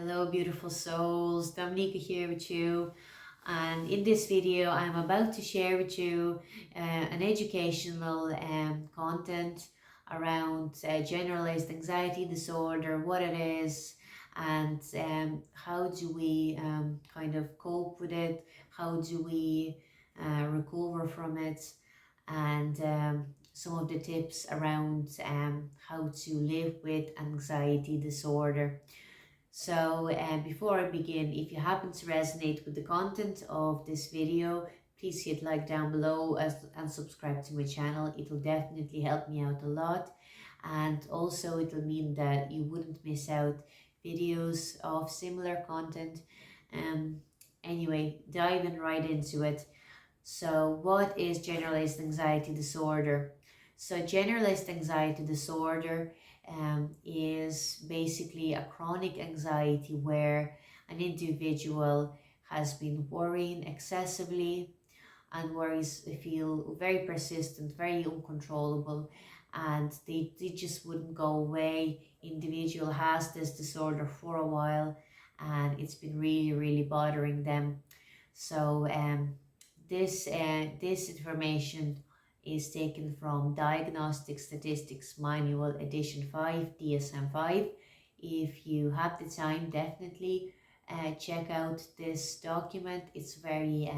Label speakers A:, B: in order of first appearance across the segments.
A: Hello, beautiful souls. Dominica here with you. And in this video, I'm about to share with you an educational content around generalized anxiety disorder, what it is, and how do we kind of cope with it, how do we recover from it, and some of the tips around how to live with anxiety disorder. So before I begin, if you happen to resonate with the content of this video, please hit like down below and subscribe to my channel. It will definitely help me out a lot. And also it will mean that you wouldn't miss out videos of similar content. Um, anyway, diving right into it. So what is generalized anxiety disorder? So generalized anxiety disorder is basically a chronic anxiety where an individual has been worrying excessively, and worries feel very persistent, very uncontrollable, and they just wouldn't go away. Individual has this disorder for a while and it's been really bothering them. So this information is taken from Diagnostic Statistics Manual Edition 5, DSM-5. If you have the time, definitely check out this document. It's very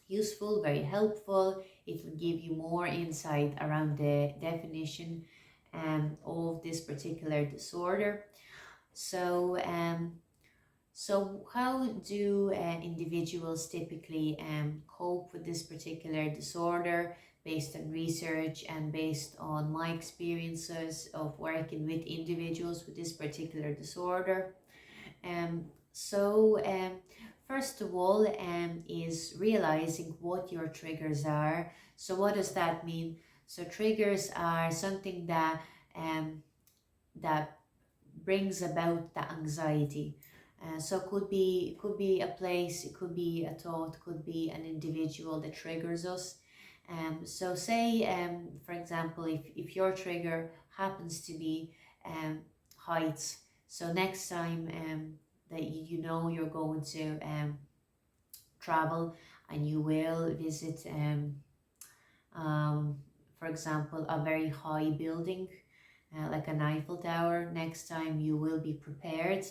A: useful, very helpful. It will give you more insight around the definition of this particular disorder. So so how do individuals typically cope with this particular disorder based on research and based on my experiences of working with individuals with this particular disorder? Um, so first of all is realizing what your triggers are. So what does that mean? So triggers are something um, that brings about the anxiety. So it could be a place, it could be a thought, could be an individual that triggers us. So say for example, if your trigger happens to be heights, so next time that you know you're going to travel and you will visit for example a very high building, like an Eiffel Tower, next time you will be prepared,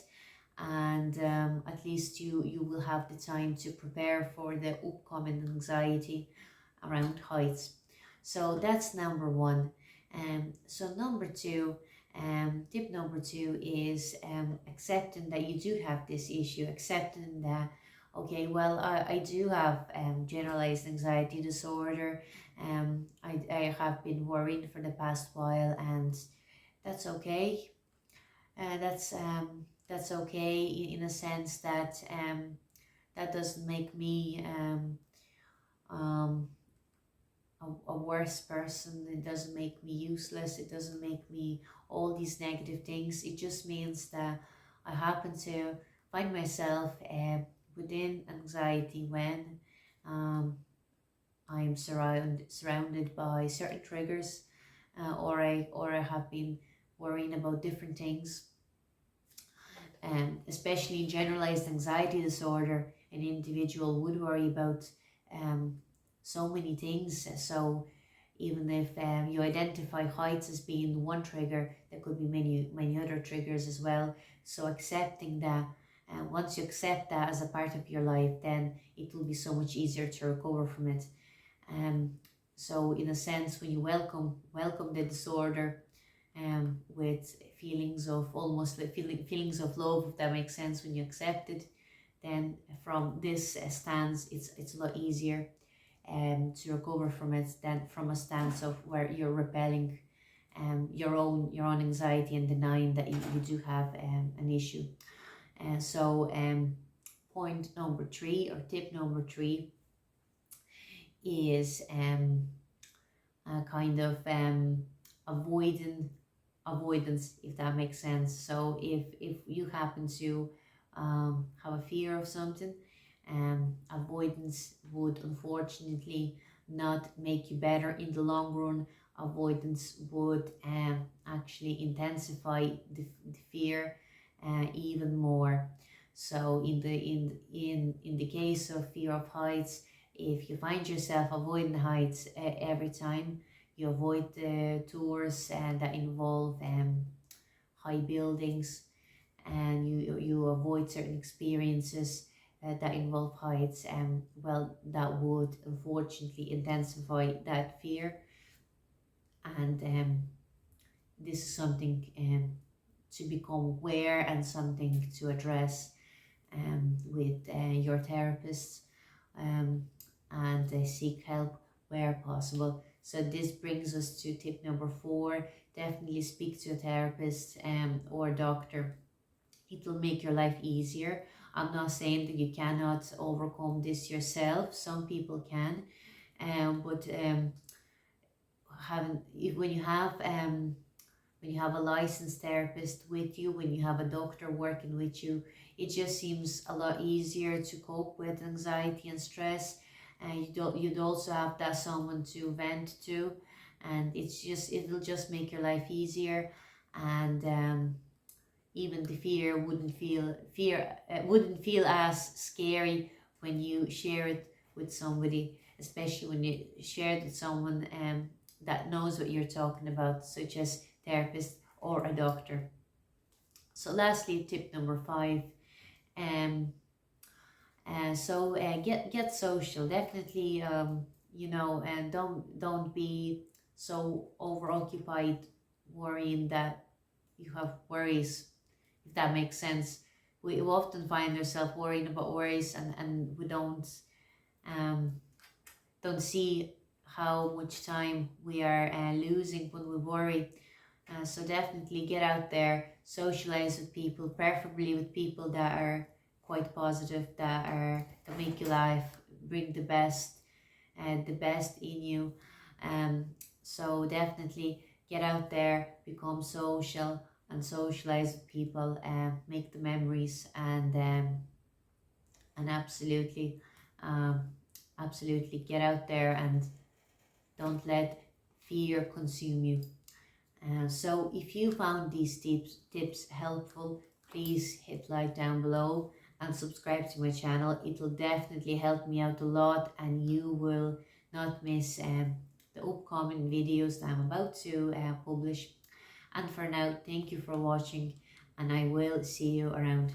A: and at least you will have the time to prepare for the upcoming anxiety around heights. So that's number one. So number two, tip number two is accepting that you do have this issue, accepting that, okay, well, I do have generalized anxiety disorder. I have been worried for the past while, and that's okay. That's okay in a sense that that doesn't make me um, a worse person. It doesn't make me useless. It doesn't make me all these negative things. It just means that I happen to find myself within anxiety when I'm surrounded by certain triggers, or I have been worrying about different things. Especially in generalized anxiety disorder, an individual would worry about um, so many things. So even if you identify heights as being one trigger, there could be many other triggers as well. So accepting that, once you accept that as a part of your life, then it will be so much easier to recover from it. Um, so in a sense, when you welcome the disorder, with feelings of almost like feelings of love, if that makes sense, when you accept it, then from this stance, it's a lot easier to recover from it than from a stance of where you're repelling your own anxiety and denying that you do have an issue. And so point number three, or tip number three, is kind of avoiding avoidance, if that makes sense. So if you happen to have a fear of something, avoidance would unfortunately not make you better in the long run. Avoidance would actually intensify the fear, even more. So in the case of fear of heights, if you find yourself avoiding heights every time, you avoid the tours that involve high buildings, and you avoid certain experiences that involve heights, well, that would unfortunately intensify that fear. And this is something to become aware and something to address with your therapist, um, and seek help where possible. So this brings us to tip number 4. Definitely speak to a therapist or a doctor. It will make your life easier. I'm not saying that you cannot overcome this yourself. Some people can, but having if, when you have a licensed therapist with you, when you have a doctor working with you, it just seems a lot easier to cope with anxiety and stress. And you'd also have that someone to vent to, and it'll just make your life easier. And even the fear wouldn't feel as scary when you share it with somebody, especially when you share it with someone that knows what you're talking about, such as therapist or a doctor. So lastly, tip number 5, um get social. Definitely, and don't be so overoccupied worrying that you have worries, if that makes sense. We often find ourselves worrying about worries, and we um, don't see how much time we are losing when we worry. So definitely get out there, socialize with people, preferably with people that are quite positive, that make you laugh, bring the best in you. Um, so definitely get out there, become social, and socialize with people, and make the memories, and um, absolutely get out there and don't let fear consume you. So if you found these tips helpful, please hit like down below and subscribe to my channel. It will definitely help me out a lot, and you will not miss the upcoming videos that I'm about to publish. And for now, thank you for watching, and I will see you around.